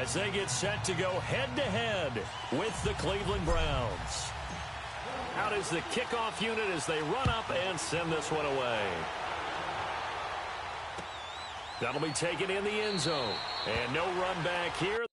as they get set to go head-to-head with the Cleveland Browns. Out is the kickoff unit as they run up and send this one away. That'll be taken in the end zone. And no run back here.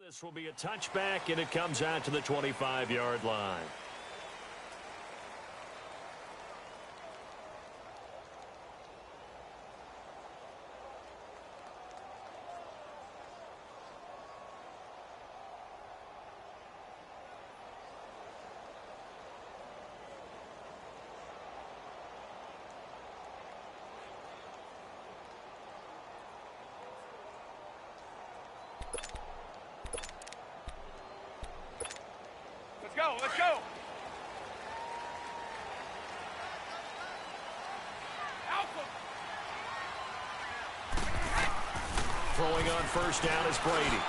This will be a touchback, and it comes out to the 25-yard line. Let's go. Alpha. Throwing on first down is Brady.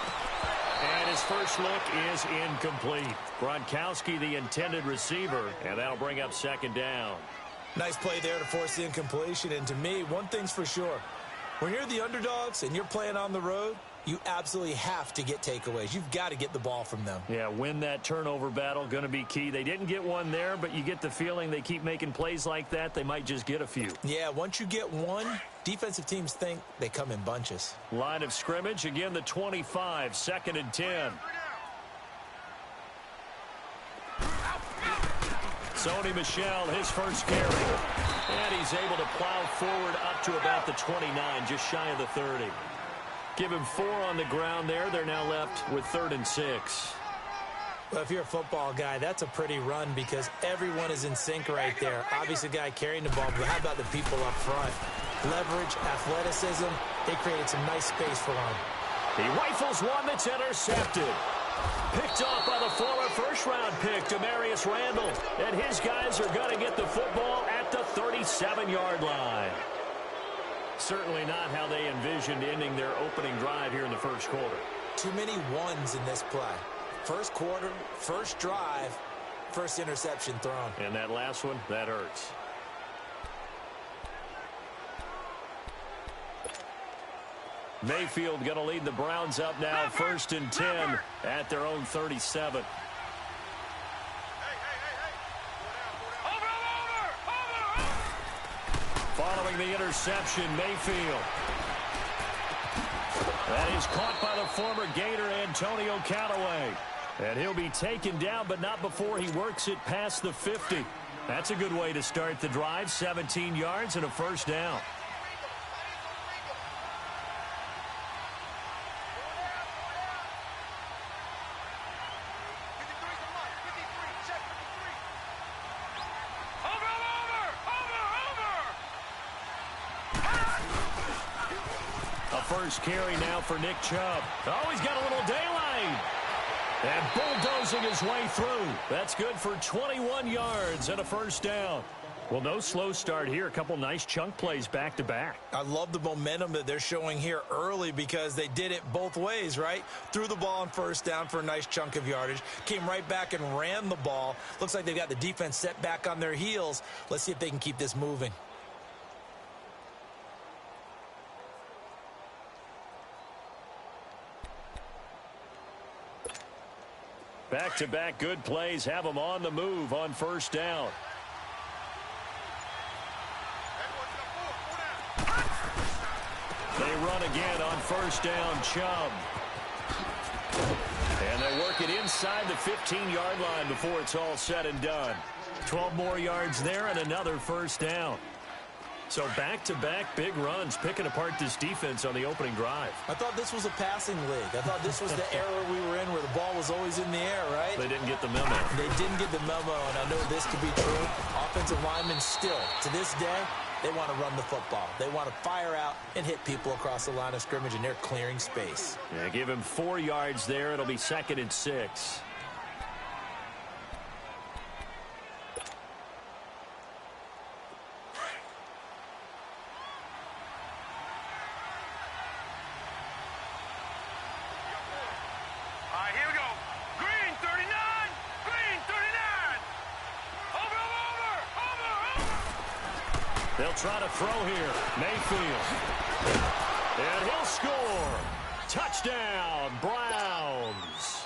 And his first look is incomplete. Gronkowski, the intended receiver, and that'll bring up second down. Nice play there to force the incompletion. And to me, one thing's for sure. When you're the underdogs and you're playing on the road, you absolutely have to get takeaways. You've got to get the ball from them. Yeah, win that turnover battle, going to be key. They didn't get one there, but you get the feeling they keep making plays like that, they might just get a few. Yeah, once you get one, defensive teams think they come in bunches. Line of scrimmage, again the 25, 2nd and 10. Sony Michel, his first carry. And he's able to plow forward up to about the 29, just shy of the 30. Give him 4 on the ground there. They're now left with 3rd and 6. Well, if you're a football guy, that's a pretty run because everyone is in sync right there. Obviously, the guy carrying the ball, but how about the people up front? Leverage, athleticism, they created some nice space for him. He rifles one that's intercepted. Picked off by the former first-round pick, Demarius Randall. And his guys are going to get the football at the 37-yard line. Certainly not how they envisioned ending their opening drive here in the first quarter. Too many ones in this play. First quarter, first drive, first interception thrown. And that last one, that hurts. Mayfield going to lead the Browns up now, 1st and 10 at their own 37. Following the interception, Mayfield. That is caught by the former Gator, Antonio Callaway. And he'll be taken down, but not before he works it past the 50. That's a good way to start the drive, 17 yards and a first down. First carry now for Nick Chubb. Oh, he's got a little daylight. And bulldozing his way through. That's good for 21 yards and a first down. Well, no slow start here. A couple nice chunk plays back-to-back. I love the momentum that they're showing here early because they did it both ways, right? Threw the ball on first down for a nice chunk of yardage. Came right back and ran the ball. Looks like they've got the defense set back on their heels. Let's see if they can keep this moving. Back-to-back good plays have them on the move on first down. They run again on first down, Chubb. And they work it inside the 15-yard line before it's all said and done. 12 more yards there and another first down. So back-to-back big runs, picking apart this defense on the opening drive. I thought this was a passing league. I thought this was the era we were in where the ball was always in the air, right? They didn't get the memo. They didn't get the memo, and I know this to be true. Offensive linemen still, to this day, they want to run the football. They want to fire out and hit people across the line of scrimmage, and they're clearing space. Yeah, give him 4 yards there. It'll be 2nd and 6. Here we go. Green 39. Green 39. Over. They'll try to throw here. Mayfield. And he'll score. Touchdown, Browns.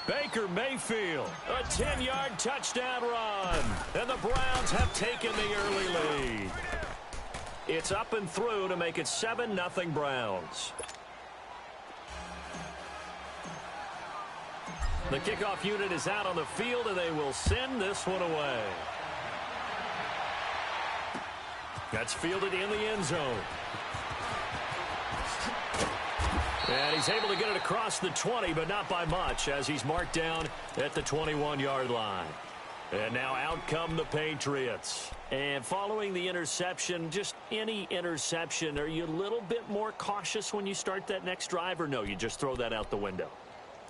Baker Mayfield, a 10-yard touchdown run. And the Browns have taken the early lead. It's up and through to make it 7-0 Browns. The kickoff unit is out on the field, and they will send this one away. That's fielded in the end zone. And he's able to get it across the 20, but not by much, as he's marked down at the 21-yard line. And now out come the Patriots. And following the interception, just any interception, are you a little bit more cautious when you start that next drive, or no, you just throw that out the window?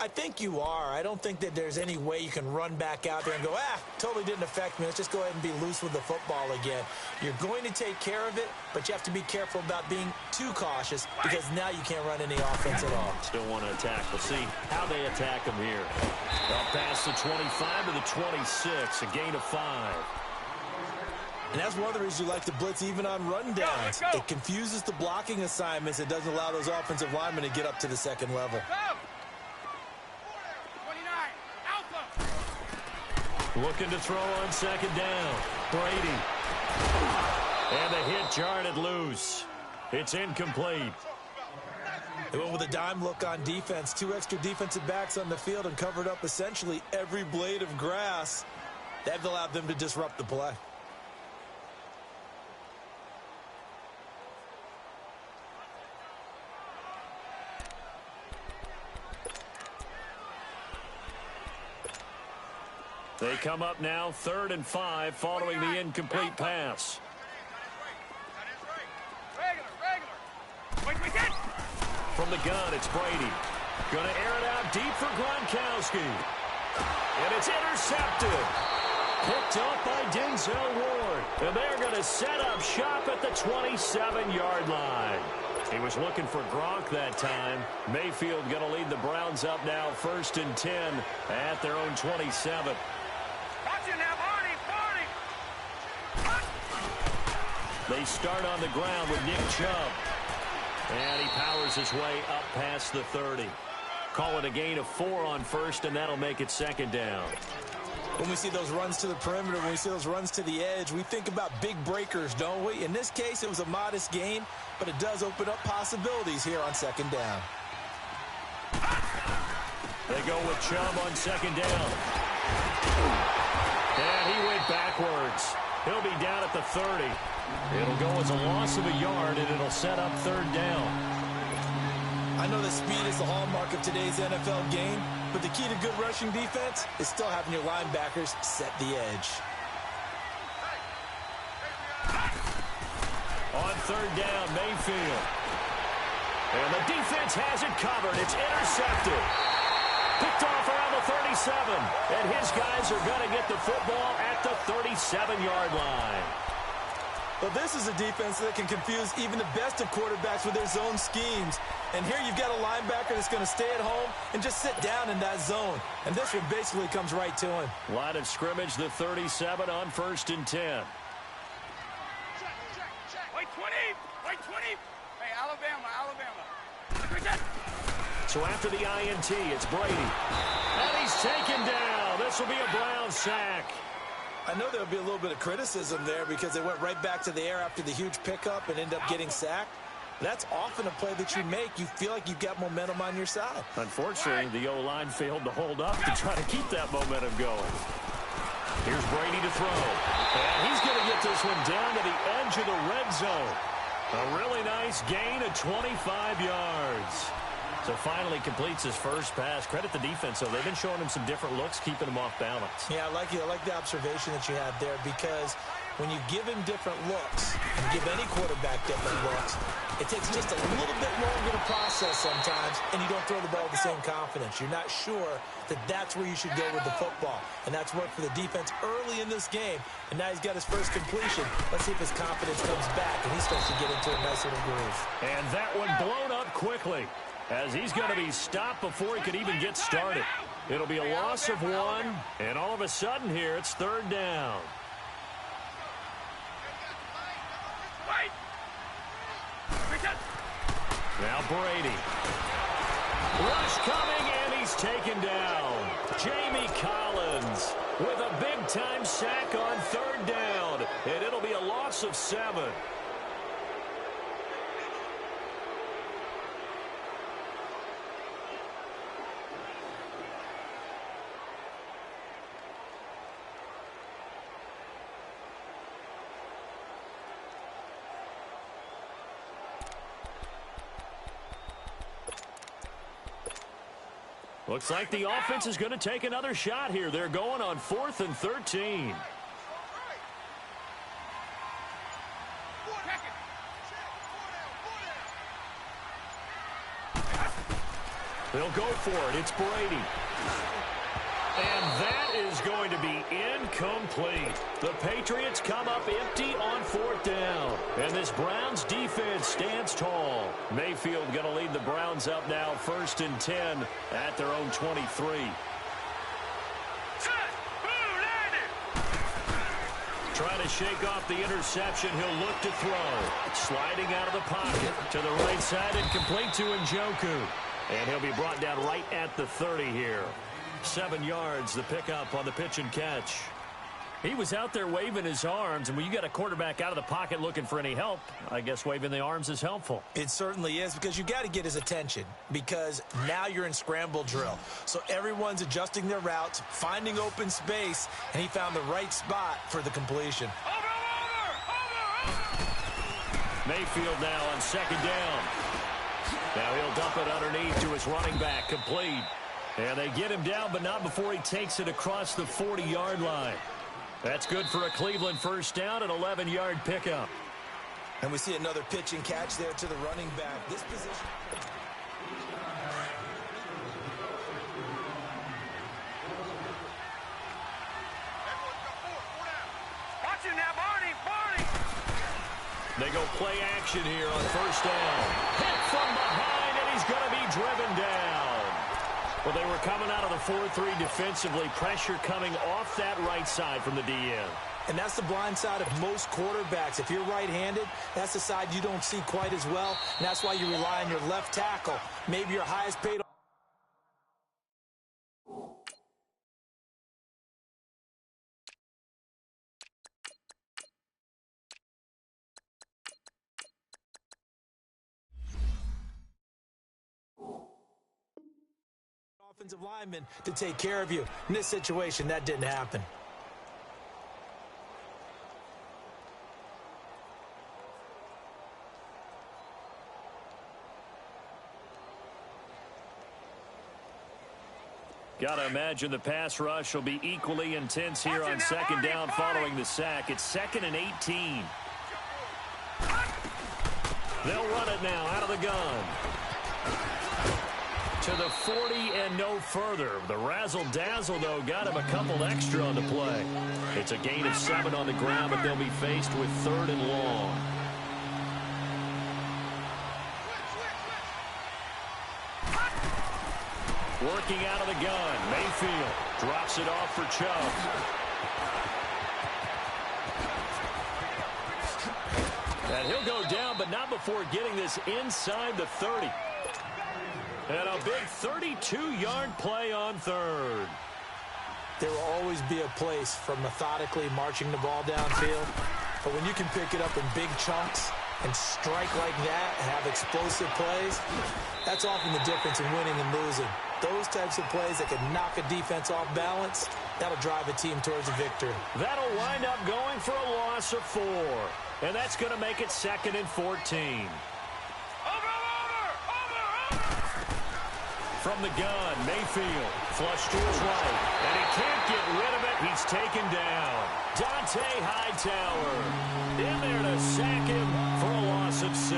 I think you are. I don't think that there's any way you can run back out there and go, totally didn't affect me. Let's just go ahead and be loose with the football again. You're going to take care of it, but you have to be careful about being too cautious because now you can't run any offense at all. Still want to attack. We'll see how they attack them here. Up past the 25 to the 26, a gain of 5. And that's one of the reasons you like to blitz even on run downs. It confuses the blocking assignments. It doesn't allow those offensive linemen to get up to the second level. Looking to throw on second down. Brady. And the hit jarred loose. It's incomplete. They went with a dime look on defense. 2 extra defensive backs on the field and covered up essentially every blade of grass. That allowed them to disrupt the play. They come up now 3rd and 5 following the incomplete pass. From the gun, it's Brady. Going to air it out deep for Gronkowski. And it's intercepted. Picked up by Denzel Ward. And they're going to set up shop at the 27-yard line. He was looking for Gronk that time. Mayfield going to lead the Browns up now 1st and 10 at their own 27. They start on the ground with Nick Chubb. And he powers his way up past the 30. Call it a gain of 4 on first, and that'll make it 2nd down. When we see those runs to the perimeter, when we see those runs to the edge, we think about big breakers, don't we? In this case, it was a modest gain, but it does open up possibilities here on 2nd down. They go with Chubb on 2nd down. And he went backwards. He'll be down at the 30. It'll go as a loss of a yard, and it'll set up 3rd down. I know that speed is the hallmark of today's NFL game, but the key to good rushing defense is still having your linebackers set the edge. On 3rd down, Mayfield. And the defense has it covered. It's intercepted. Picked off around the 37. And his guys are going to get the football at the 37-yard line. Well, this is a defense that can confuse even the best of quarterbacks with their zone schemes. And here you've got a linebacker that's going to stay at home and just sit down in that zone. And this one basically comes right to him. Line of scrimmage, the 37 on 1st and 10. Wait 20. Wait 20. Hey, Alabama. So after the INT, it's Brady. And he's taken down. This will be a Brown sack. I know there'll be a little bit of criticism there because they went right back to the air after the huge pickup and end up getting sacked. That's often a play that you make. You feel like you've got momentum on your side. Unfortunately, the O-line failed to hold up to try to keep that momentum going. Here's Brady to throw. And he's going to get this one down to the edge of the red zone. A really nice gain of 25 yards. So finally completes his first pass. Credit the defense, though. They've been showing him some different looks, keeping him off balance. Yeah, I like the observation that you had there because when you give him different looks and give any quarterback different looks, it takes just a little bit longer to process sometimes, and you don't throw the ball with the same confidence. You're not sure that that's where you should go with the football, and that's worked for the defense early in this game, and now he's got his first completion. Let's see if his confidence comes back, and he starts to get into a nice little groove. And that one blown up quickly, as he's going to be stopped before he could even get started. It'll be a loss of 1, and all of a sudden here, it's 3rd down. Now Brady. Rush coming, and he's taken down. Jamie Collins with a big-time sack on 3rd down, and it'll be a loss of 7. Looks like the offense is going to take another shot here. They're going on 4th and 13. They'll go for it. It's Brady. And that is going to be incomplete. The Patriots come up empty on 4th down. And this Browns defense stands tall. Mayfield going to lead the Browns up now 1st and 10 at their own 23. Trying to shake off the interception. He'll look to throw. Sliding out of the pocket to the right side and complete to Njoku. And he'll be brought down right at the 30 here. 7 yards, the pickup on the pitch and catch. He was out there waving his arms, and when you got a quarterback out of the pocket looking for any help, I guess waving the arms is helpful. It certainly is, because you got to get his attention, because now you're in scramble drill. So everyone's adjusting their routes, finding open space, and he found the right spot for the completion. Mayfield now on 2nd down. Now he'll dump it underneath to his running back, complete. And they get him down, but not before he takes it across the 40-yard line. That's good for a Cleveland first down, an 11-yard pickup. And we see another pitch and catch there to the running back. This position. Watch it now, Barney. They go play action here on 1st down. Hit from behind, and he's going to be driven down. Well, they were coming out of the 4-3 defensively. Pressure coming off that right side from the DN. And that's the blind side of most quarterbacks. If you're right-handed, that's the side you don't see quite as well. And that's why you rely on your left tackle. Maybe your highest paid. Offensive lineman to take care of you. In this situation, that didn't happen. Gotta imagine the pass rush will be equally intense here on 2nd down following the sack. It's 2nd and 18. They'll run it now out of the gun. to the 40 and no further. The razzle-dazzle, though, got him a couple extra on the play. It's a gain of 7 on the ground, but they'll be faced with 3rd and long. Working out of the gun, Mayfield drops it off for Chubb. And he'll go down, but not before getting this inside the 30. And a big 32-yard play on 3rd. There will always be a place for methodically marching the ball downfield. But when you can pick it up in big chunks and strike like that, have explosive plays, that's often the difference in winning and losing. Those types of plays that can knock a defense off balance, that'll drive a team towards a victory. That'll wind up going for a loss of 4. And that's going to make it 2nd and 14. From the gun, Mayfield, flush to his right, and he can't get rid of it. He's taken down. Dante Hightower in there to sack him for a loss of 6.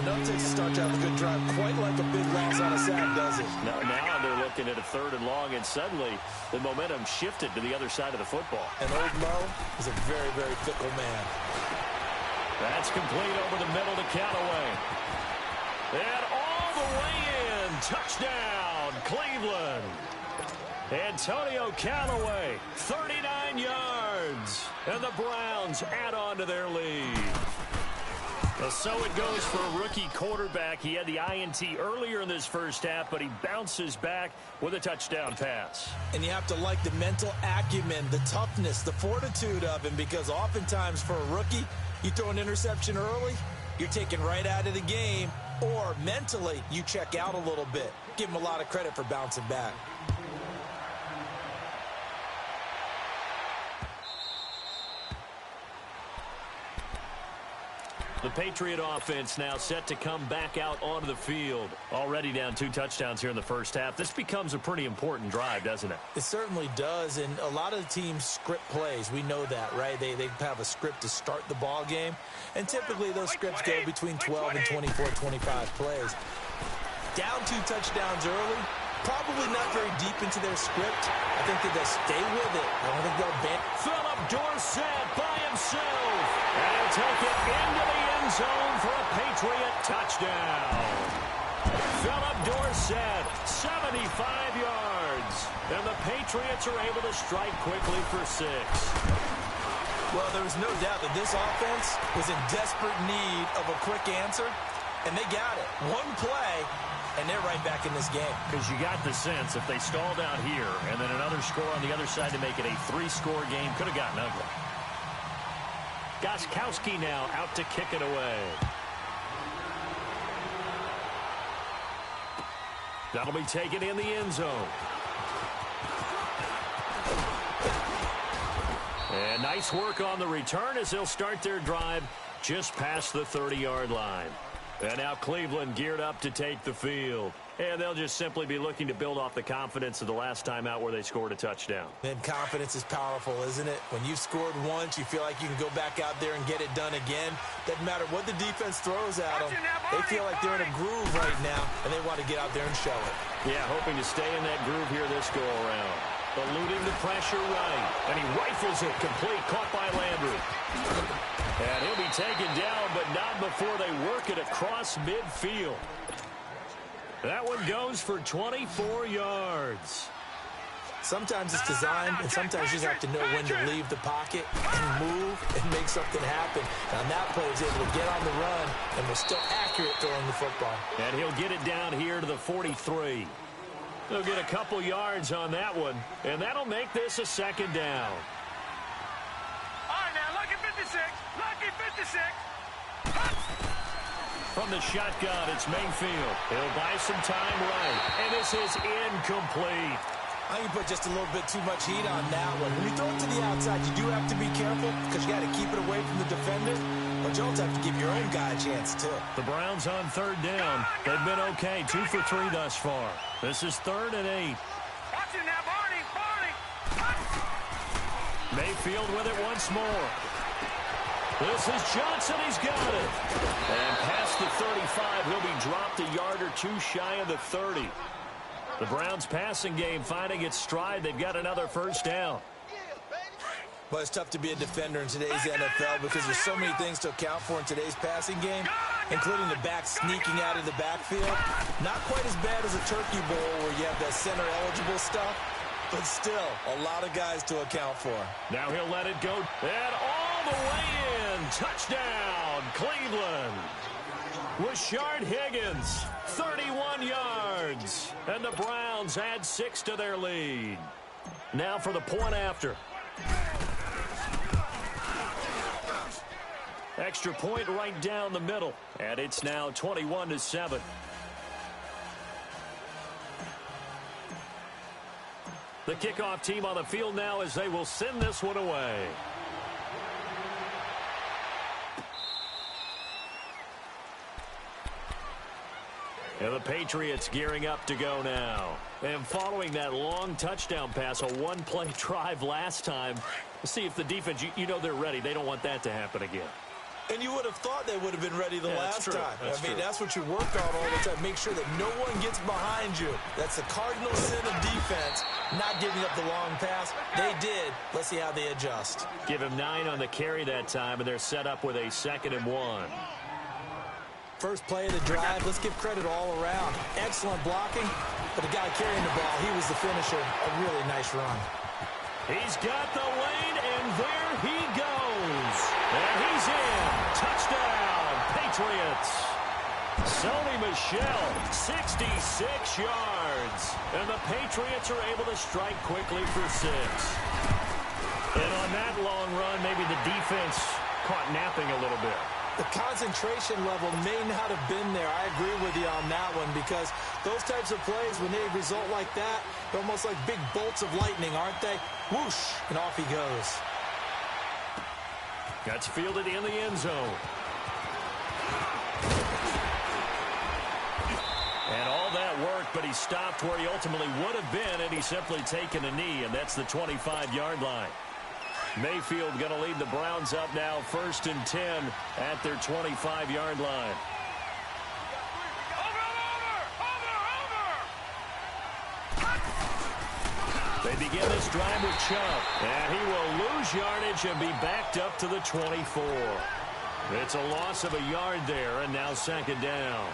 Enough to start you out a good drive, quite like a big loss on a sack, does it? Now they're looking at a 3rd and long, and suddenly the momentum shifted to the other side of the football. And old Mo is a very, very fickle man. That's complete over the middle to Callaway. And all the way in, touchdown, Cleveland. Antonio Callaway, 39 yards. And the Browns add on to their lead. Well, so it goes for a rookie quarterback. He had the INT earlier in this first half, but he bounces back with a touchdown pass. And you have to like the mental acumen, the toughness, the fortitude of him, because oftentimes for a rookie, you throw an interception early, you're taken right out of the game, or mentally you check out a little bit. Give him a lot of credit for bouncing back. The Patriot offense now set to come back out onto the field. Already down 2 touchdowns here in the first half. This becomes a pretty important drive, doesn't it? It certainly does, and a lot of the teams script plays. We know that, right? They have a script to start the ball game, and typically those scripts go between 12 and 24, 25 plays. Down 2 touchdowns early, probably not very deep into their script. I think that they'll stay with it. I don't think they'll ban. Philip Dorsett by himself. And he'll take it into the end zone for a Patriot touchdown. Philip Dorsett, 75 yards. And the Patriots are able to strike quickly for 6. Well, there was no doubt that this offense was in desperate need of a quick answer, and they got it. One play, and they're right back in this game. Because you got the sense if they stalled out here and then another score on the other side to make it a 3-score game, could have gotten ugly. Gostkowski now out to kick it away. That'll be taken in the end zone. And nice work on the return as they'll start their drive just past the 30-yard line. And now Cleveland geared up to take the field. And they'll just simply be looking to build off the confidence of the last time out where they scored a touchdown. And confidence is powerful, isn't it? When you've scored once, you feel like you can go back out there and get it done again. Doesn't matter what the defense throws at them. They feel like they're in a groove right now, and they want to get out there and show it. Yeah, hoping to stay in that groove here this go-around. Eluding the pressure right. And he rifles it complete, caught by Landry. And he'll be taken down, but not before they work it across midfield. That one goes for 24 yards. Sometimes it's designed, and sometimes you just have to know when to leave the pocket and move and make something happen. And on that play, he was able to get on the run and was still accurate throwing the football. And he'll get it down here to the 43. He'll get a couple yards on that one, and that'll make this a 2nd down. All right, now, lucky 56. Lucky 56. From the shotgun, it's Mayfield. He'll buy some time right, and this is incomplete. I think you put just a little bit too much heat on that one. When you throw it to the outside, you do have to be careful because you got to keep it away from the defender, but you also have to give your own guy a chance, too. The Browns on 3rd down. They've been okay, 2 for 3 thus far. This is 3rd and 8. Watch it now, Barney. Barney. Mayfield with it once more. This is Johnson. He's got it. And past the 35, he'll be dropped a yard or two shy of the 30. The Browns' passing game finding its stride. They've got another first down. Well, it's tough to be a defender in today's NFL because there's so many things to account for in today's passing game, including the back sneaking out of the backfield. Not quite as bad as a turkey bowl where you have that center-eligible stuff, but still a lot of guys to account for. Now he'll let it go. And all the way in. Touchdown, Cleveland. Rashard Higgins, 31 yards. And the Browns add 6 to their lead. Now for the point after. Extra point right down the middle. And it's now 21-7. The kickoff team on the field now as they will send this one away. And the Patriots gearing up to go now. And following that long touchdown pass, a one-play drive last time, see if the defense, you know they're ready. They don't want that to happen again. And you would have thought they would have been ready the last time. I mean, that's what you work on all the time. Make sure that no one gets behind you. That's the cardinal sin of defense, not giving up the long pass. They did. Let's see how they adjust. Give him 9 on the carry that time, and they're set up with a 2nd and 1. First play of the drive, let's give credit all around. Excellent blocking, but the guy carrying the ball, he was the finisher. A really nice run. He's got the lane, and there he goes. And he's in. Touchdown, Patriots. Sony Michel, 66 yards. And the Patriots are able to strike quickly for 6. And on that long run, maybe the defense caught napping a little bit. The concentration level may not have been there. I agree with you on that one because those types of plays, when they result like that, they're almost like big bolts of lightning, aren't they? Whoosh, and off he goes. Gets fielded in the end zone. And all that worked, but he stopped where he ultimately would have been, and he's simply taken a knee, and that's the 25-yard line. Mayfield going to lead the Browns up now, 1st and 10 at their 25-yard line. They begin this drive with Chubb, and he will lose yardage and be backed up to the 24. It's a loss of a yard there, and now 2nd down.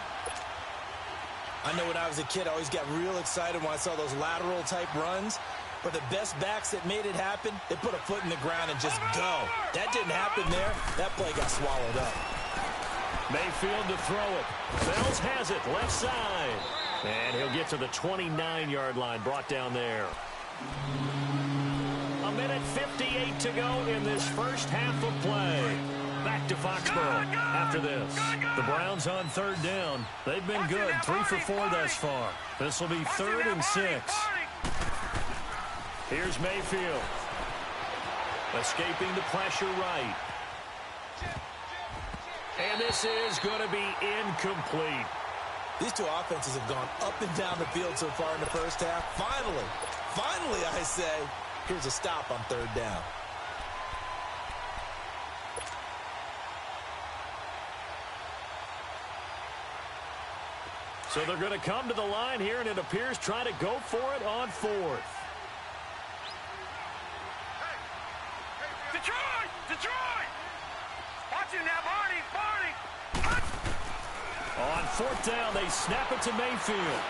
I know when I was a kid, I always got real excited when I saw those lateral-type runs. But the best backs that made it happen, they put a foot in the ground and just go. That didn't happen there. That play got swallowed up. Mayfield to throw it. Fells has it, left side. And he'll get to the 29-yard line, brought down there. A minute 58 to go in this first half of play. Back to Foxborough after this. The Browns on 3rd down. They've been good, 3 for 4 thus far. This will be 3rd and 6. Here's Mayfield. Escaping the pressure right. And this is going to be incomplete. These two offenses have gone up and down the field so far in the first half. Finally, I say, here's a stop on 3rd down. So they're going to come to the line here, and it appears trying to go for it on 4th. Detroit! Watch him now, Barney! On 4th down, they snap it to Mayfield.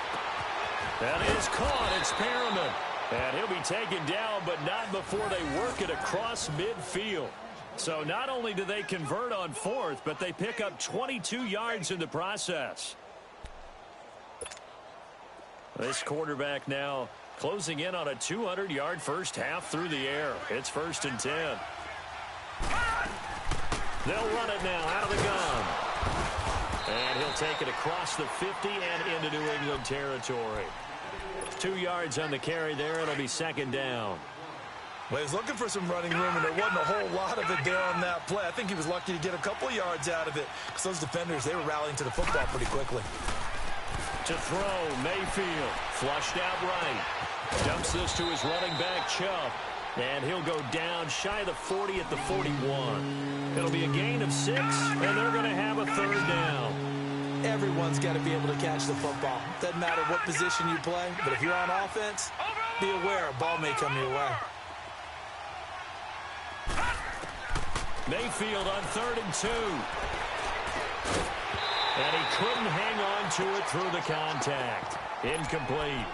That is caught. It's Perryman. And he'll be taken down, but not before they work it across midfield. So not only do they convert on 4th, but they pick up 22 yards in the process. This quarterback now closing in on a 200-yard first half through the air. It's 1st and 10. They'll run it now out of the gun. And he'll take it across the 50 and into New England territory. 2 yards on the carry there. It'll be 2nd down. Well, he was looking for some running room, and there wasn't a whole lot of it there on that play. I think he was lucky to get a couple yards out of it because those defenders, they were rallying to the football pretty quickly. To throw, Mayfield. Flushed out right. Dumps this to his running back, Chubb. And he'll go down shy of the 40 at the 41. It'll be a gain of 6, and they're going to have a third down. Everyone's got to be able to catch the football. Doesn't matter what position you play, but if you're on offense, be aware a ball may come your way. Mayfield on 3rd and 2. And he couldn't hang on to it through the contact. Incomplete.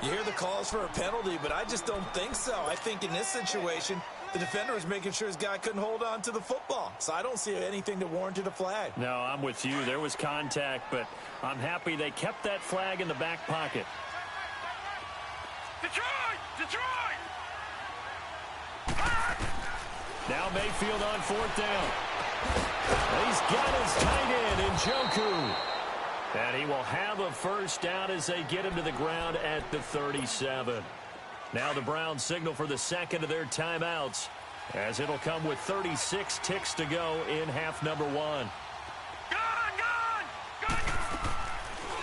You hear the calls for a penalty, but I just don't think so. I think in this situation, the defender was making sure his guy couldn't hold on to the football. So I don't see anything that warranted a flag. No, I'm with you. There was contact, but I'm happy they kept that flag in the back pocket. Detroit! Detroit! Now Mayfield on 4th down. He's got his tight end in Njoku. And he will have a first down as they get him to the ground at the 37. Now the Browns signal for the second of their timeouts, as it'll come with 36 ticks to go in half number 1. Gone!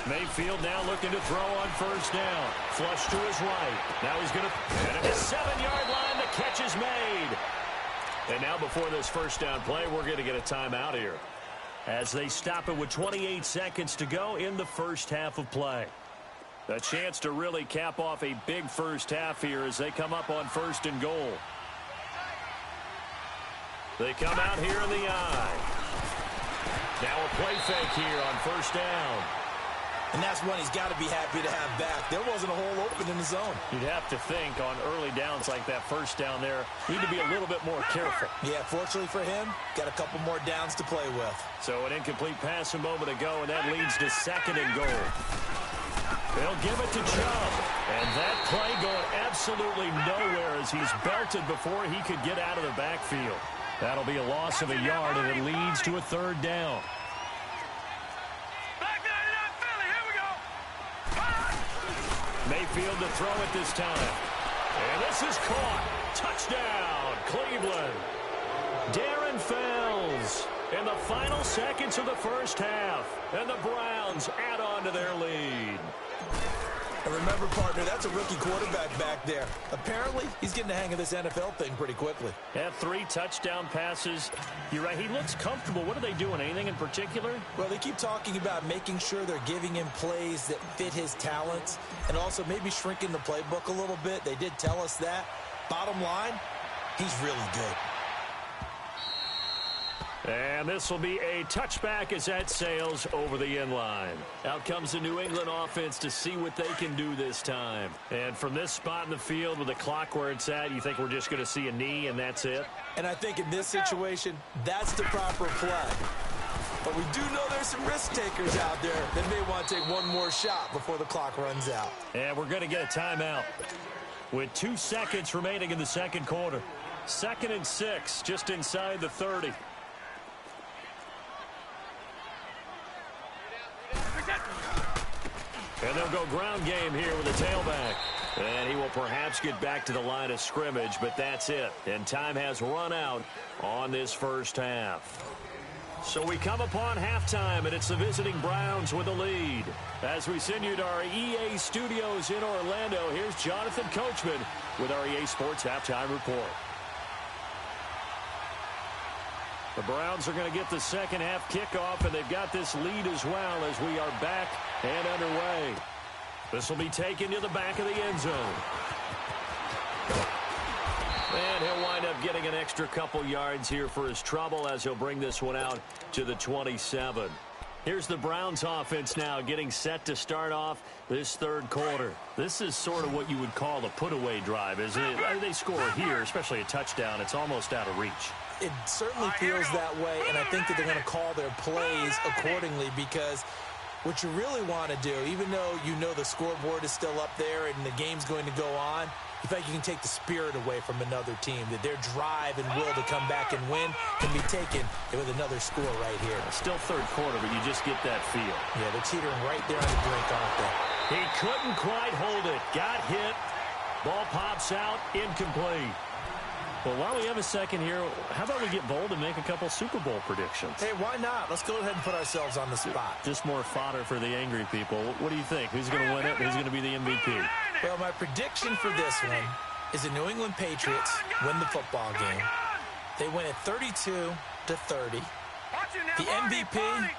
Mayfield now looking to throw on 1st down. Flush to his right. Now he's going to... And at the 7-yard line, the catch is made. And now before this first down play, we're going to get a timeout here, as they stop it with 28 seconds to go in the first half of play. A chance to really cap off a big first half here as they come up on 1st and goal. They come out here in the eye. Now a play fake here on 1st down. And that's one he's got to be happy to have back. There wasn't a hole open in the zone. You'd have to think on early downs like that first down there, need to be a little bit more careful. Yeah, fortunately for him, got a couple more downs to play with. So an incomplete pass a moment ago, and that leads to 2nd and goal. They'll give it to Chubb. And that play going absolutely nowhere as he's belted before he could get out of the backfield. That'll be a loss of a yard, and it leads to a 3rd down. Mayfield to throw it this time. And this is caught. Touchdown, Cleveland. Darren Fells in the final seconds of the first half. And the Browns add on to their lead. And remember, partner, that's a rookie quarterback back there. Apparently, he's getting the hang of this NFL thing pretty quickly. Had 3 touchdown passes. You're right, he looks comfortable. What are they doing? Anything in particular? Well, they keep talking about making sure they're giving him plays that fit his talents and also maybe shrinking the playbook a little bit. They did tell us that. Bottom line, he's really good. And this will be a touchback as that sails over the end line. Out comes the New England offense to see what they can do this time. And from this spot in the field with the clock where it's at, you think we're just going to see a knee and that's it? And I think in this situation, that's the proper play. But we do know there's some risk takers out there that may want to take one more shot before the clock runs out. And we're going to get a timeout with 2 seconds remaining in the second quarter. 2nd and 6, just inside the 30. And they'll go ground game here with a tailback. And he will perhaps get back to the line of scrimmage, but that's it. And time has run out on this first half. So we come upon halftime, and it's the visiting Browns with the lead. As we send you to our EA studios in Orlando, here's Jonathan Coachman with our EA Sports Halftime Report. The Browns are going to get the second half kickoff, and they've got this lead as well as we are back and underway. This will be taken to the back of the end zone. And he'll wind up getting an extra couple yards here for his trouble as he'll bring this one out to the 27. Here's the Browns offense now getting set to start off this third quarter. This is sort of what you would call a put-away drive, isn't it? They score here, especially a touchdown. It's almost out of reach. It certainly feels that way, and I think that they're going to call their plays accordingly because what you really want to do, even though you know the scoreboard is still up there and the game's going to go on, you think you can take the spirit away from another team, that their drive and will to come back and win can be taken with another score right here. Still third quarter, but you just get that feel. Yeah, they're teetering right there on the brink, aren't they? He couldn't quite hold it. Got hit. Ball pops out. Incomplete. Well, while we have a second here, how about we get bold and make a couple Super Bowl predictions? Hey, why not? Let's go ahead and put ourselves on the spot. Just more fodder for the angry people. What do you think? Who's going to win it? Who's going to be the MVP? Well, my prediction for this one is the New England Patriots win the football game. They win it 32-30. The MVP,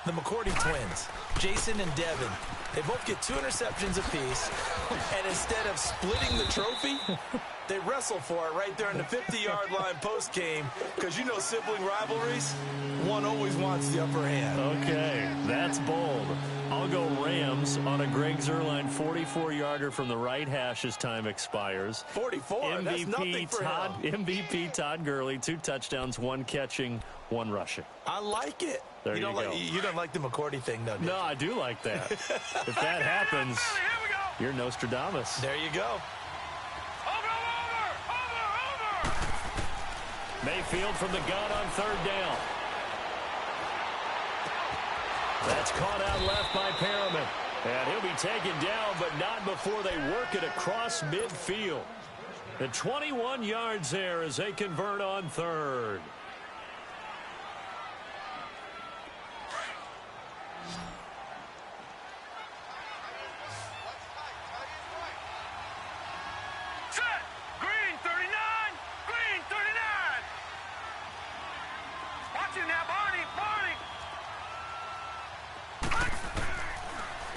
the McCourty twins, Jason and Devin. They both get 2 interceptions apiece, and instead of splitting the trophy, they wrestle for it right there in the 50-yard line post-game, because you know sibling rivalries, one always wants the upper hand. Okay, that's bold. I'll go Rams on a Greg Zuerlein 44-yarder from the right hash as time expires. 44, that's nothing for him. MVP Todd Gurley, 2 touchdowns, 1 catching, 1 rushing. I like it. There you go. You don't like the McCourty thing, though, do you? No, I do like that. If that happens, you're Nostradamus. There you go. Over! Mayfield from the gun on 3rd down. That's caught out left by Perriman. And he'll be taken down, but not before they work it across midfield. The 21 yards there as they convert on 3rd. Set! Green 39! Green 39! Watch it now, Barney!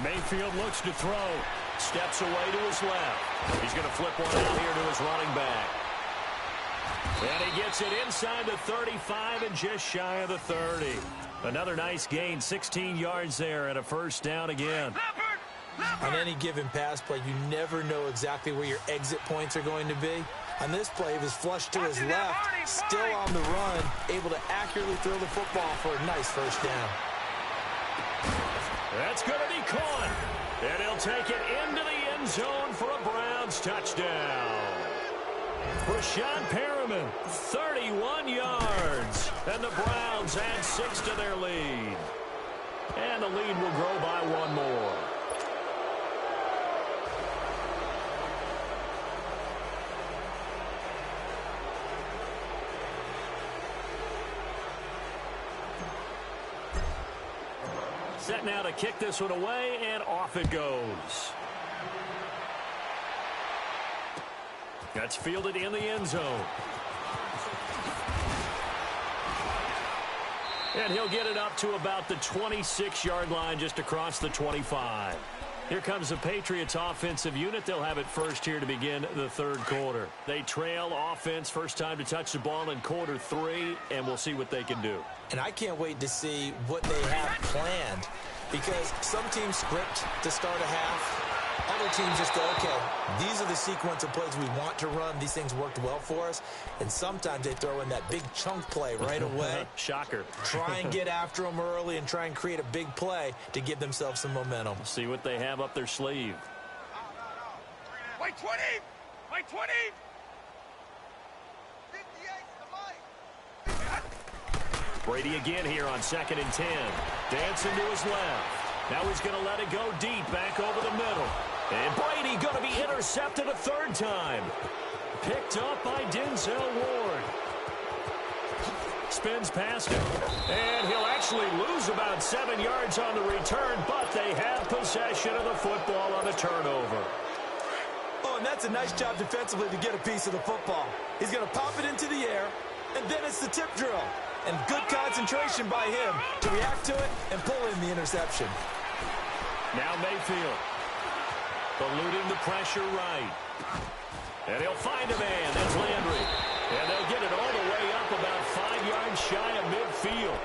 Mayfield looks to throw. Steps away to his left. He's going to flip one out here to his running back. And he gets it inside the 35 and just shy of the 30. Another nice gain, 16 yards there and a 1st down again. On any given pass play, you never know exactly where your exit points are going to be. On this play, he was flushed to his left, still on the run, able to accurately throw the football for a nice 1st down. That's going to be caught. And he'll take it into the end zone for a Browns touchdown. Rashad Perriman, 31 yards. And the Browns add 6 to their lead. And the lead will grow by 1 more. Set now to kick this one away, and off it goes. That's fielded in the end zone. And he'll get it up to about the 26-yard line, just across the 25. Here comes the Patriots offensive unit. They'll have it first here to begin the 3rd quarter. They trail offense, first time to touch the ball in quarter 3, and we'll see what they can do. And I can't wait to see what they have planned, because some teams script to start a half. Other teams just go, okay, these are the sequence of plays we want to run. These things worked well for us. And sometimes they throw in that big chunk play right away. Shocker. Try and get after them early and try and create a big play to give themselves some momentum. See what they have up their sleeve. Wait 20! Wait 20! Brady again here on 2nd and 10. Dancing to his left. Now he's going to let it go deep, back over the middle. And Brady going to be intercepted a 3rd time. Picked up by Denzel Ward. Spins past him. And he'll actually lose about 7 yards on the return, but they have possession of the football on the turnover. Oh, and that's a nice job defensively to get a piece of the football. He's going to pop it into the air, and then it's the tip drill. And good concentration by him to react to it and pull in the interception. Now Mayfield. Eluding the pressure right. And he'll find a man. That's Landry. And they'll get it all the way up about 5 yards shy of midfield.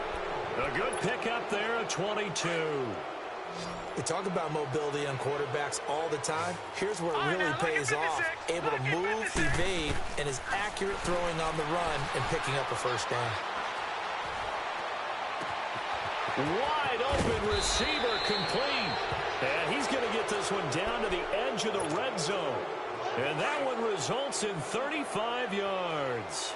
A good pickup there at 22. We talk about mobility on quarterbacks all the time. Here's where it really pays off. Able to move, evade, and is accurate throwing on the run and picking up a 1st down. Wide open receiver complete. And he's going to get this one down to the edge of the red zone. And that one results in 35 yards.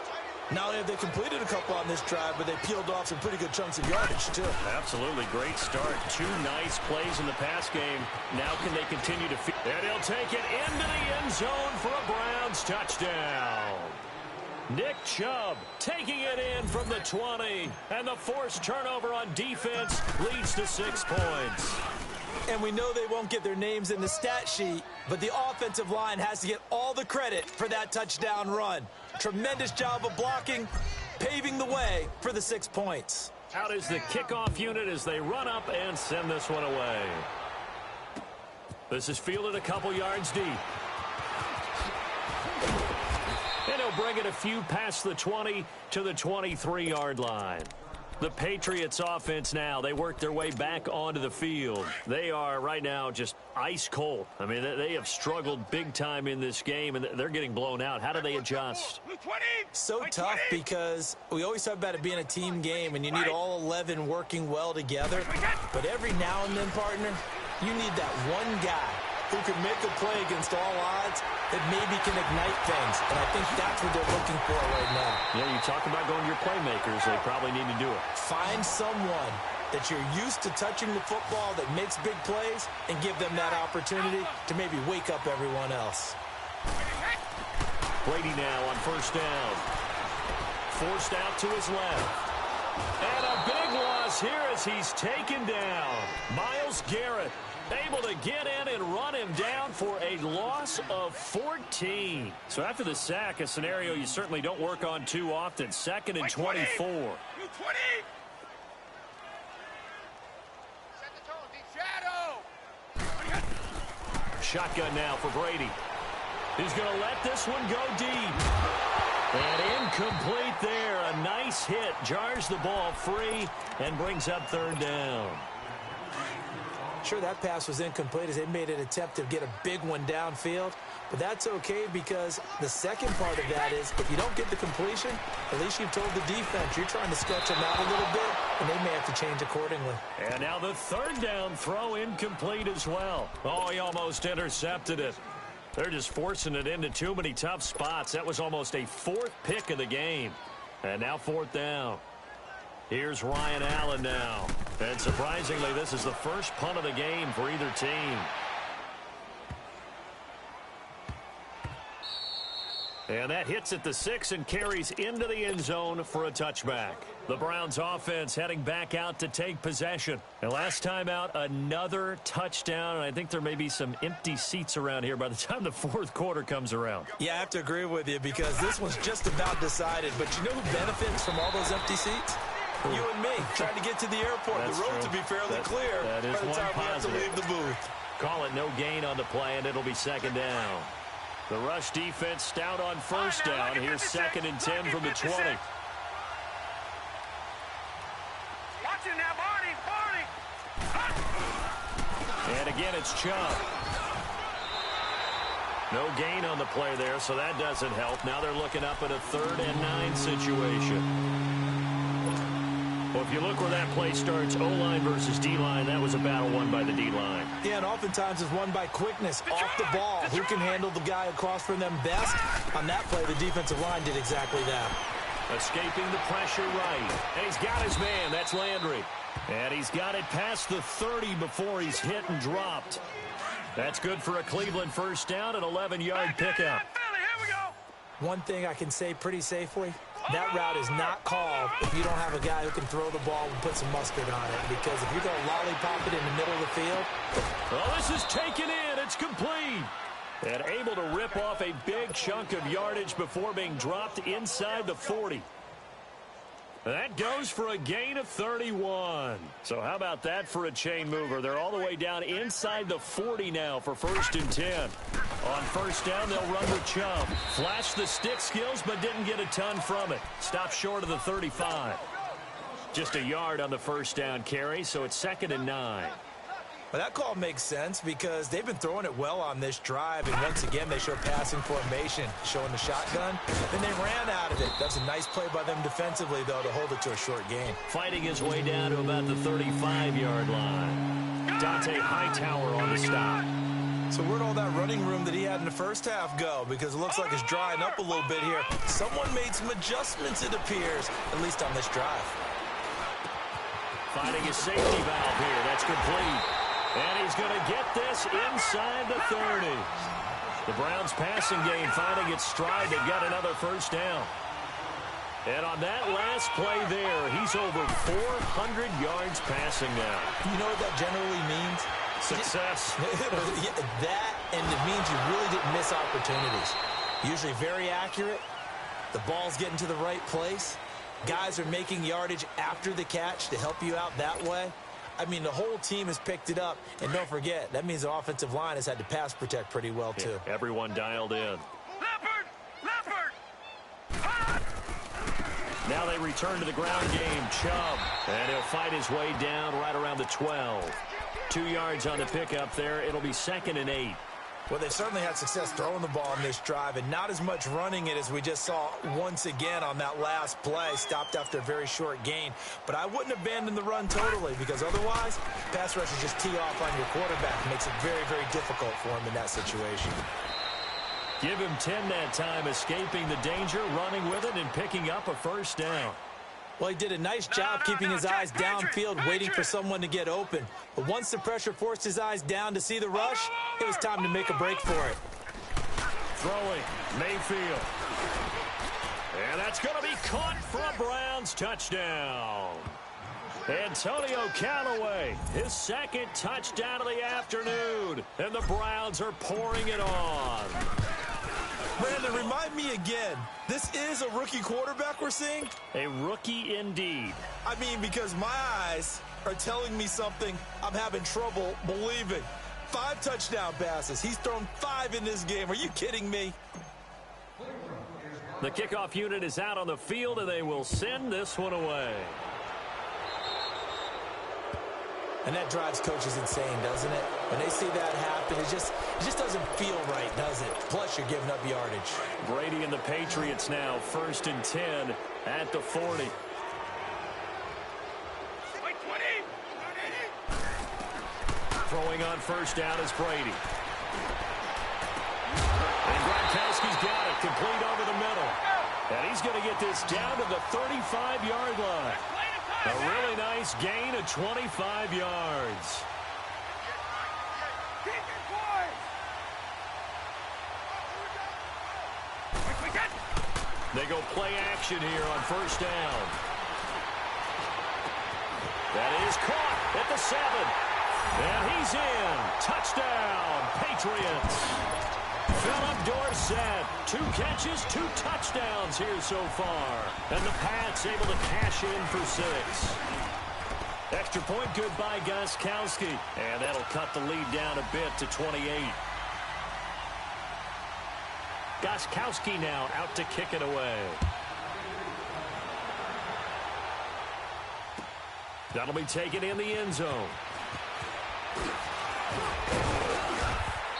Not only have they completed a couple on this drive, but they peeled off some pretty good chunks of yardage, too. Absolutely. Great start. 2 nice plays in the pass game. Now can they continue to feed? And he'll take it into the end zone for a Browns touchdown. Nick Chubb taking it in from the 20. And the forced turnover on defense leads to 6 points. And we know they won't get their names in the stat sheet, but the offensive line has to get all the credit for that touchdown run. Tremendous job of blocking, paving the way for the 6 points. Out is the kickoff unit as they run up and send this one away. This is fielded a couple yards deep. And he'll bring it a few past the 20 to the 23-yard line. The Patriots offense now, they work their way back onto the field. They are right now just ice cold. I mean, they have struggled big time in this game, and they're getting blown out. How do they adjust? So tough because we always talk about it being a team game, and you need all 11 working well together. But every now and then, partner, you need that one guy who can make a play against all odds that maybe can ignite things. And I think that's what they're looking for right now. Yeah, you talk about going to your playmakers. They probably need to do it. Find someone that you're used to touching the football that makes big plays and give them that opportunity to maybe wake up everyone else. Brady now on first down. Forced out to his left. And a big loss here as he's taken down. Myles Garrett able to get in and run him down for a loss of 14. So after the sack, a scenario you certainly don't work on too often. 2nd and 24. Shotgun now for Brady. He's going to let this one go deep. And incomplete there. A nice hit. Jars the ball free and brings up 3rd down. Sure, that pass was incomplete as they made an attempt to get a big one downfield. But that's okay because the second part of that is if you don't get the completion, at least you've told the defense you're trying to stretch them out a little bit, and they may have to change accordingly. And now the 3rd down throw incomplete as well. Oh, he almost intercepted it. They're just forcing it into too many tough spots. That was almost a 4th pick of the game. And now 4th down. Here's Ryan Allen now. And surprisingly, this is the first punt of the game for either team. And that hits at the 6 and carries into the end zone for a touchback. The Browns offense heading back out to take possession. And last time out, another touchdown. And I think there may be some empty seats around here by the time the 4th quarter comes around. Yeah, I have to agree with you because this one's just about decided. But you know who benefits from all those empty seats? You and me, trying to get to the airport. That's the road true. to be fairly clear That is by the one time we have to positive. leave the booth. Call it no gain on the play, and it'll be 2nd down. The rush defense stout on first down. Here's 2nd and 10 from the 20. Watch it now, Barney. And again, it's Chubb. No gain on the play there, so that doesn't help. Now they're looking up at a 3rd and 9 situation. Well, if you look where that play starts, O-line versus D-line, that was a battle won by the D-line. Yeah, and oftentimes it's won by quickness off the ball. Who can handle the guy across from them best? On that play, the defensive line did exactly that. Escaping the pressure right. And he's got his man. That's Landry. And he's got it past the 30 before he's hit and dropped. That's good for a Cleveland first down, an 11-yard pickup. One thing I can say pretty safely, that route is not called if you don't have a guy who can throw the ball and put some mustard on it. Because if you're going to lollipop it in the middle of the field. Well, this is taken in. It's complete. And able to rip off a big chunk of yardage before being dropped inside the 40. That goes for a gain of 31. So how about that for a chain mover? They're all the way down inside the 40 now for 1st and 10. On first down, they'll run with Chubb. Flashed the stick skills, but didn't get a ton from it. Stopped short of the 35. Just a yard on the first down carry, so it's 2nd and 9. Well, that call makes sense because they've been throwing it well on this drive, and once again they show passing formation, showing the shotgun. Then they ran out of it. That's a nice play by them defensively, though, to hold it to a short gain. Fighting his way down to about the 35-yard line. Dante Hightower on the stop. So where'd all that running room that he had in the first half go? Because it looks like it's drying up a little bit here. Someone made some adjustments, it appears, at least on this drive. Finding his safety valve here. That's complete. And he's going to get this inside the 30. The Browns passing game finding its stride. They've got another first down. And on that last play there, he's over 400 yards passing now. You know what that generally means? Success. That, and it means you really didn't miss opportunities. Usually very accurate. The ball's getting to the right place. Guys are making yardage after the catch to help you out that way. I mean, the whole team has picked it up. And don't forget, that means the offensive line has had to pass protect pretty well, too. Yeah, everyone dialed in. Now they return to the ground game. Chubb. And he'll fight his way down right around the 12. 2 yards on the pickup there. It'll be 2nd and 8. Well, they've certainly had success throwing the ball in this drive, and not as much running it as we just saw once again on that last play, stopped after a very short gain. But I wouldn't abandon the run totally, because otherwise, pass rushers just tee off on your quarterback. It makes it very, very difficult for him in that situation. Give him 10 that time, escaping the danger, running with it, and picking up a first down. Well, he did a nice job keeping his eyes downfield, waiting for someone to get open. But once the pressure forced his eyes down to see the rush, it was time to make a break for it. Throwing, Mayfield. And that's going to be caught for a Browns touchdown. Antonio Callaway, his 2nd touchdown of the afternoon. And the Browns are pouring it on. Brandon, remind me again, this is a rookie quarterback we're seeing? A rookie indeed. I mean, because my eyes are telling me something I'm having trouble believing. 5 touchdown passes. He's thrown 5 in this game. Are you kidding me? The kickoff unit is out on the field, and they will send this one away. And that drives coaches insane, doesn't it? When they see that happen, it just doesn't feel right, does it? Plus, you're giving up yardage. Brady and the Patriots now 1st and 10 at the 40. Throwing on first down is Brady. And Gronkowski's got it, complete over the middle. And he's going to get this down to the 35-yard line. A really nice gain of 25 yards. They go play action here on first down. That is caught at the 7. And he's in. Touchdown, Patriots. Philip Dorsett, 2 catches, 2 touchdowns here so far. And the Pats able to cash in for 6. Extra point good by Gostkowski. And that'll cut the lead down a bit to 28. Gostkowski now out to kick it away. That'll be taken in the end zone.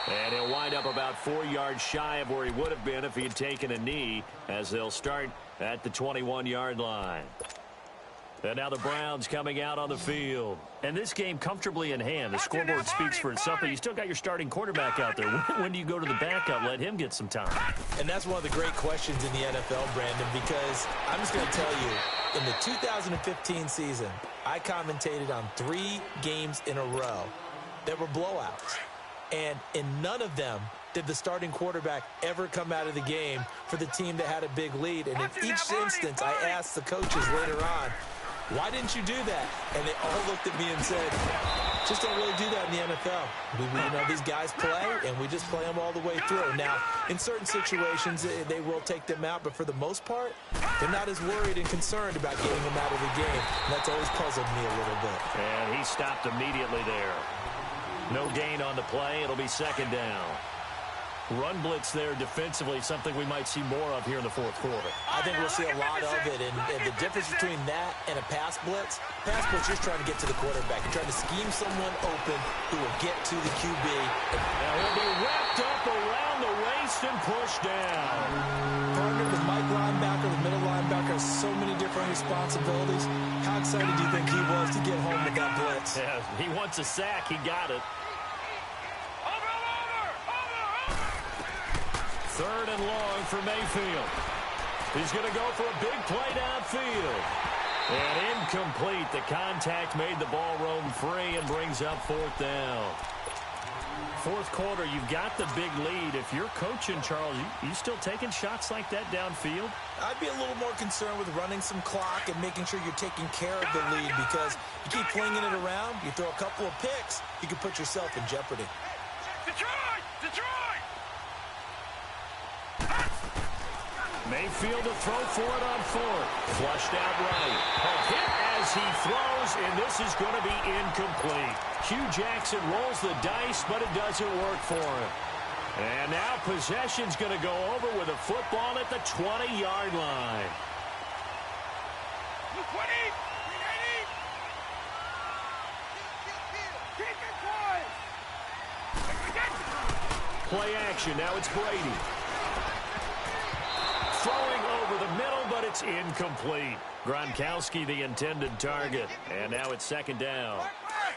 And he'll wind up about 4 yards shy of where he would have been if he had taken a knee, as they'll start at the 21-yard line. And now the Browns coming out on the field. And this game comfortably in hand. The scoreboard speaks for itself, but you still got your starting quarterback out there. When do you go to the backup? Let him get some time. And that's one of the great questions in the NFL, Brandon, because I'm just going to tell you, in the 2015 season, I commentated on 3 games in a row that were blowouts. And in none of them did the starting quarterback ever come out of the game for the team that had a big lead. And in each instance, I asked the coaches later on, why didn't you do that? And they all looked at me and said, just don't really do that in the NFL. You know, these guys play, and we just play them all the way through. Now, in certain situations, they will take them out, but for the most part, they're not as worried and concerned about getting them out of the game. And that's always puzzled me a little bit. And he stopped immediately there. No gain on the play. It'll be 2nd down. Run blitz there defensively, something we might see more of here in the 4th quarter. I think we'll see a lot of it, and the difference between that and a pass blitz, you're just trying to get to the quarterback. You're trying to scheme someone open who will get to the QB. Now he'll be wrapped up around the waist and pushed down. Partner, the Mike linebacker, the middle linebacker, has so many different responsibilities. How excited do you think he was to get home with that blitz? Yeah, he wants a sack. He got it. 3rd and long for Mayfield. He's going to go for a big play downfield. And incomplete. The contact made the ball roam free and brings up 4th down. fourth quarter. You've got the big lead. If you're coaching, Charles, you still taking shots like that downfield? I'd be a little more concerned with running some clock and making sure you're taking care of the lead, because you keep flinging it around, you throw a couple of picks, you can put yourself in jeopardy. Detroit! Detroit! Mayfield to throw for it on fourth. Flushed out right. A hit as he throws, and this is going to be incomplete. Hugh Jackson rolls the dice, but it doesn't work for him. And now possession's going to go over with a football at the 20-yard line. 20! Play action. Now it's Brady. Throwing over the middle, but it's incomplete. Gronkowski, the intended target. And now it's second down.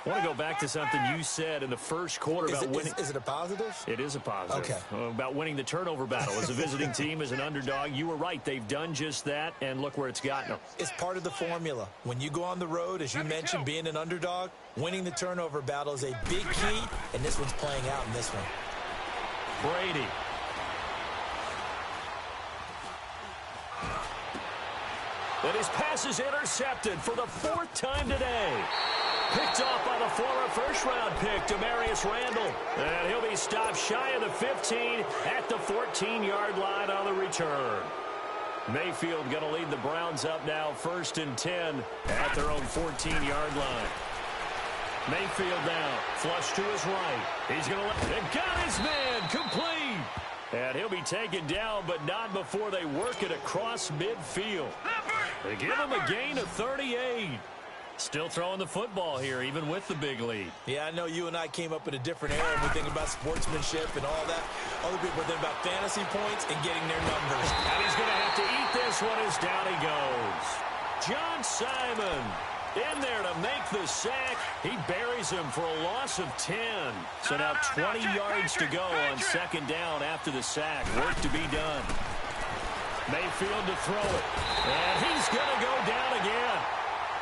I want to go back to something you said in the first quarter about winning. Is it a positive? It is a positive. Okay. About winning the turnover battle. As a visiting team, as an underdog, you were right. They've done just that, and look where it's gotten them. It's part of the formula. When you go on the road, as you mentioned, being an underdog, winning the turnover battle is a big key, and this one's playing out in this one. Brady. And his pass is intercepted for the fourth time today. Picked off by the former first-round pick, Demarius Randall. And he'll be stopped shy of the 15 at the 14-yard line on the return. Mayfield going to lead the Browns up now, 1st and 10 at their own 14-yard line. Mayfield now, flush to his right. He's going to let... got his man, complete. And he'll be taken down, but not before they work it across midfield. They give him a gain of 38. Still throwing the football here, even with the big lead. Yeah, I know you and I came up in a different era. We think about sportsmanship and all that. Other people think about fantasy points and getting their numbers. And he's going to have to eat this one as down he goes. John Simon in there to make the sack. He buries him for a loss of 10. So now 20 yards to go on second down after the sack. Work to be done. Mayfield to throw it. And he's going to go down again.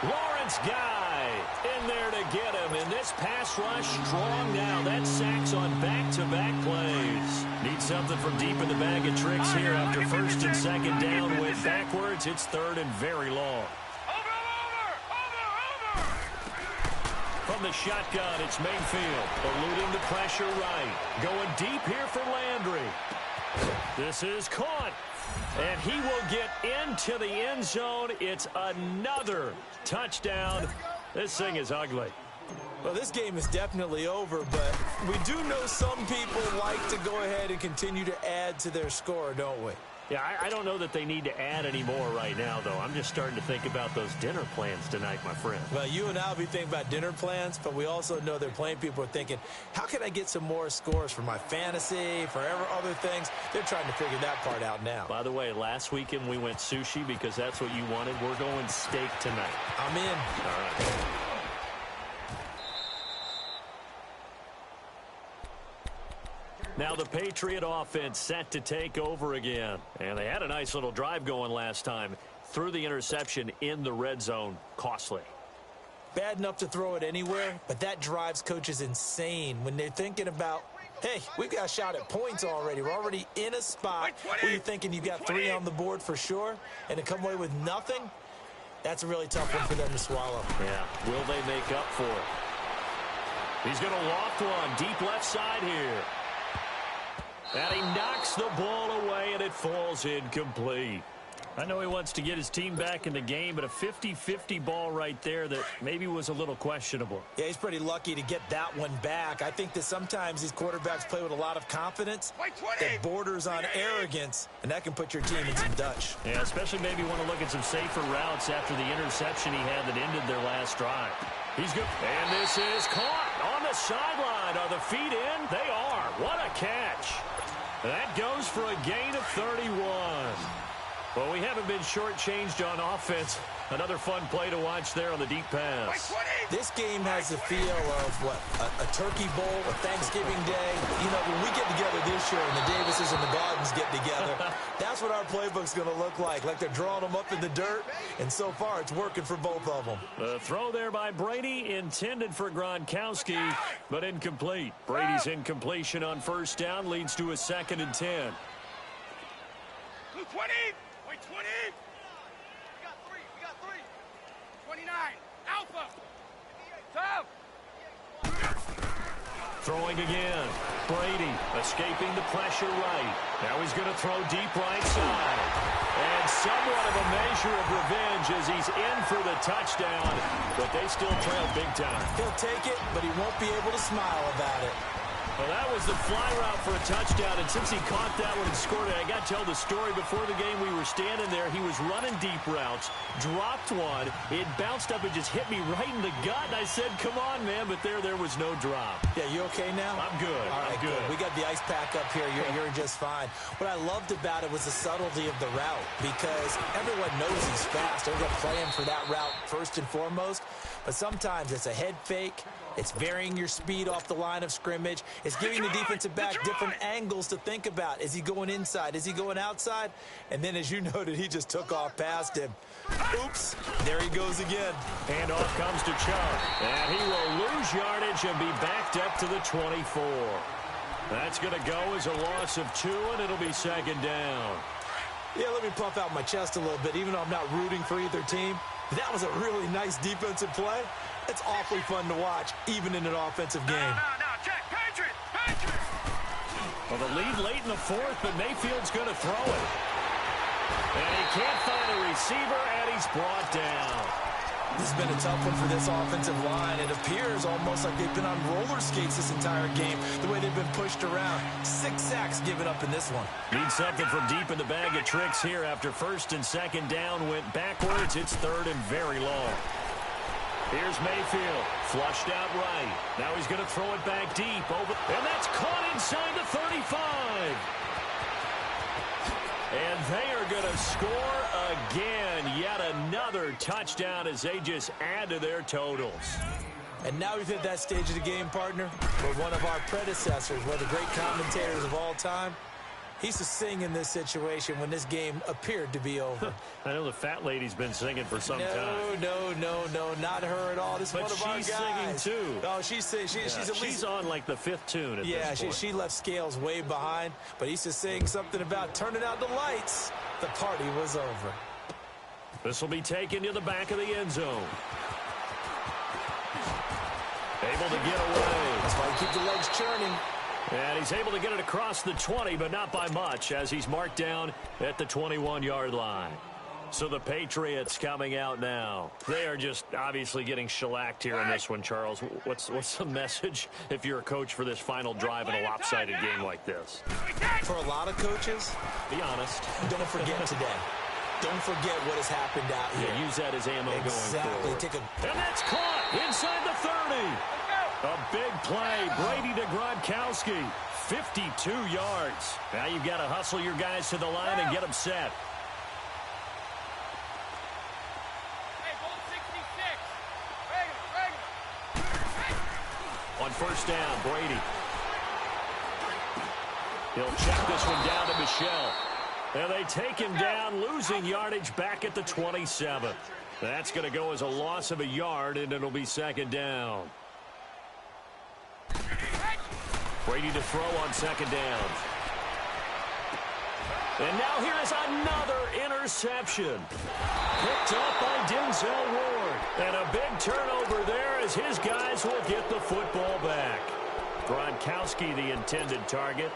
Lawrence Guy in there to get him. And this pass rush strong now. That sack's on back-to-back plays. Need something from deep in the bag of tricks here after 1st and 2nd down. Went backwards. It's 3rd and very long. From the shotgun, it's Mayfield. Eluding the pressure right. Going deep here for Landry. This is caught. And he will get into the end zone. It's another touchdown. This thing is ugly. Well, this game is definitely over, but we do know some people like to go ahead and continue to add to their score, don't we? Yeah, I don't know that they need to add any more right now, though. I'm just starting to think about those dinner plans tonight, my friend. Well, you and I will be thinking about dinner plans, but we also know they're playing people are thinking, how can I get some more scores for my fantasy, for other things? They're trying to figure that part out now. By the way, last weekend we went sushi because that's what you wanted. We're going steak tonight. I'm in. All right. Now the Patriot offense set to take over again. And they had a nice little drive going last time. Threw the interception in the red zone. Costly. Bad enough to throw it anywhere, but that drives coaches insane when they're thinking about, hey, we've got a shot at points already. We're already in a spot where you're thinking you've got 3 on the board for sure, and to come away with nothing, that's a really tough one for them to swallow. Yeah, will they make up for it? He's going to loft one deep left side here. And he knocks the ball away, and it falls incomplete. I know he wants to get his team back in the game, but a 50-50 ball right there that maybe was a little questionable. Yeah, he's pretty lucky to get that one back. I think that sometimes these quarterbacks play with a lot of confidence that borders on arrogance, and that can put your team in some Dutch. Yeah, especially maybe want to look at some safer routes after the interception he had that ended their last drive. He's good. And this is caught on the sideline. Are the feet in? They are. What a catch. That goes for a gain of 31. Well, we haven't been shortchanged on offense. Another fun play to watch there on the deep pass. This game has the feel of, what, a turkey bowl, a Thanksgiving day. You know, when we get together this year and the Davises and the Gardens get together, that's what our playbook's going to look like they're drawing them up in the dirt, and so far it's working for both of them. The throw there by Brady, intended for Gronkowski, but incomplete. Brady's incompletion on first down leads to a 2nd and 10. 20! Wait, 20! We got three. 29. Alpha! Top! Throwing again. Brady escaping the pressure right. Now he's going to throw deep right side. And somewhat of a measure of revenge as he's in for the touchdown, but they still trail big time. He'll take it, but he won't be able to smile about it. Well, that was the fly route for a touchdown, and since he caught that one and scored it, I got to tell the story. Before the game, we were standing there. He was running deep routes, dropped one. It bounced up and just hit me right in the gut, and I said, come on, man, but there was no drop. Yeah, you okay now? I'm good. All right, I'm good. We got the ice pack up here. You're just fine. What I loved about it was the subtlety of the route, because everyone knows he's fast. Everyone's playing for that route first and foremost, but sometimes it's a head fake. It's varying your speed off the line of scrimmage. It's giving the defensive back different angles to think about. Is he going inside? Is he going outside? And then, as you noted, he just took off past him. Oops. There he goes again. Handoff comes to Chubb. And he will lose yardage and be backed up to the 24. That's going to go as a loss of 2, and it'll be 2nd down. Yeah, let me puff out my chest a little bit, even though I'm not rooting for either team. That was a really nice defensive play. It's awfully fun to watch, even in an offensive game. No, check. Patriot! Well, the lead late in the 4th, but Mayfield's going to throw it. And he can't find a receiver, and he's brought down. This has been a tough one for this offensive line. It appears almost like they've been on roller skates this entire game, the way they've been pushed around. 6 sacks given up in this one. Need something from deep in the bag of tricks here after 1st and 2nd down went backwards. It's 3rd and very long. Here's Mayfield, flushed out right. Now he's going to throw it back deep over, and that's caught inside the 35. And they are going to score again. Yet another touchdown as they just add to their totals. And now we've hit that stage of the game, partner, where one of our predecessors, one of the great commentators of all time, he used to sing in this situation when this game appeared to be over. I know the fat lady's been singing for some time. No, not her at all. This is one of our guys. But she's singing, too. Oh, she's on, like, the 5th tune at this point. She left Scales way behind, but he used to sing something about turning out the lights. The party was over. This will be taken to the back of the end zone. Able to get away. That's why you keep the legs churning. And he's able to get it across the 20, but not by much, as he's marked down at the 21-yard line. So the Patriots coming out now. They are just obviously getting shellacked here in this one, Charles. What's the message if you're a coach for this final drive in a lopsided game like this? For a lot of coaches, be honest. Don't forget today. Don't forget what has happened out here. Yeah, use that as ammo going forward. And that's caught inside the 30. A big play. Brady to Gronkowski. 52 yards. Now you've got to hustle your guys to the line and get them set. On first down, Brady. He'll check this one down to Michelle. And they take him down, losing yardage back at the 27. That's going to go as a loss of a yard, and it'll be 2nd down. Brady to throw on 2nd down. And now here is another interception. Picked up by Denzel Ward. And a big turnover there as his guys will get the football back. Gronkowski, the intended target.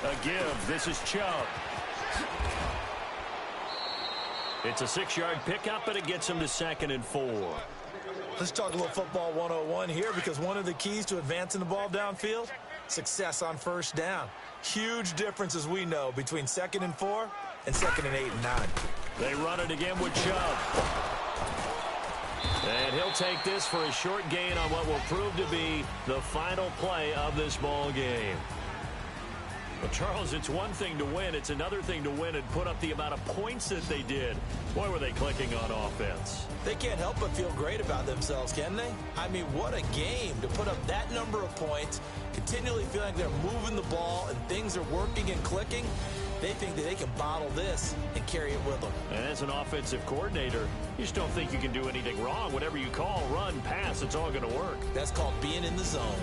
A give. This is Chubb. It's a 6-yard pickup, but it gets him to 2nd and 4. Let's talk a little football 101 here, because one of the keys to advancing the ball downfield, success on first down. Huge difference, as we know, between 2nd and 4 and 2nd and 8 and 9. They run it again with Chubb. And he'll take this for a short gain on what will prove to be the final play of this ball game. Well, Charles, it's one thing to win. It's another thing to win and put up the amount of points that they did. Boy, were they clicking on offense. They can't help but feel great about themselves, can they? I mean, what a game to put up that number of points, continually feeling like they're moving the ball and things are working and clicking. They think that they can bottle this and carry it with them. And as an offensive coordinator, you just don't think you can do anything wrong. Whatever you call, run, pass, it's all going to work. That's called being in the zone.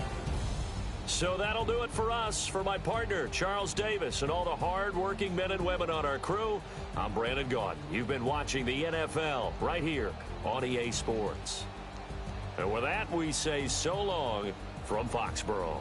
So that'll do it for us. For my partner, Charles Davis, and all the hard-working men and women on our crew, I'm Brandon Gaudin. You've been watching the NFL right here on EA Sports. And with that, we say so long from Foxborough.